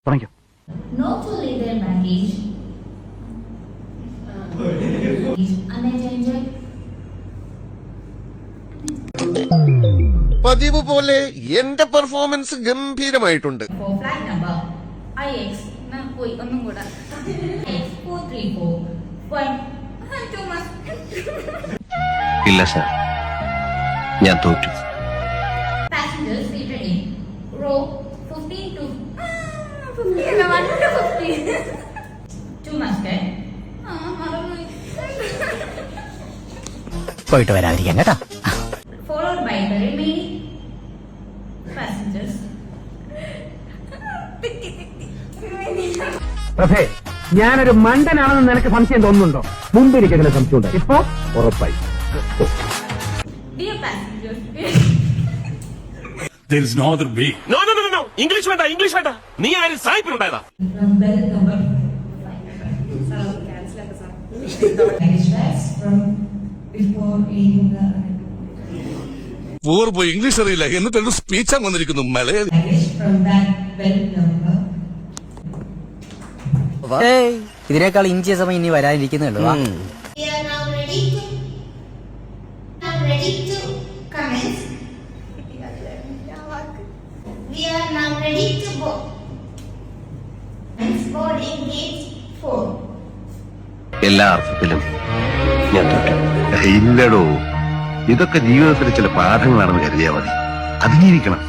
തുടങ്ങിക്കോ. Not to leave their baggage unattended. പതിവ് പോലെ എന്റെ performance ഗംഭീരമായിട്ടുണ്ട്. For flight number IX ഒന്നും കൂടെ X434 too much. ഇല്ല സർ, ഞാൻ തോറ്റു. Passengers seated in row 15 to 50. Too much, right? മറന്നുപോയി. പോയിട്ട് വരാതിരിക്കാം കേട്ടോ. Followed by the remaining passengers. പ്രഭേ, ഞാനൊരു മണ്ടനാണെന്ന് നിനക്ക് സംശയം തോന്നുന്നുണ്ടോ? മുമ്പ് എനിക്കങ്ങനെ സംശയമുണ്ട്, ഇപ്പൊ ഉറപ്പായി. Dear passengers, There is no other way. No. English വേണ്ട. നീ ആരും സായിപ്പിനുണ്ടായതാ. from bell number 5. Baggage bags from before leaving the പോയി ഇംഗ്ലീഷ് അറിയില്ല എന്നിട്ട് സ്പീച്ച് വന്നിരിക്കുന്നു Malayali. baggage from that bell number. ഇതിനേക്കാൾ ഇഞ്ചിയ സമയം ഇനി വരാനിരിക്കുന്നുള്ളൂ. We are now ready to commence. We are now ready to go. Boarding gate 4. എല്ലാ അർത്ഥത്തിലും ഞാൻ തോറ്റു. ഇല്ലടോ, ഇതൊക്കെ ജീവിതത്തിലെ ചില പാഠങ്ങളാണെന്ന് കരുതിയാൽ മതി. അതിജീവിക്കണം.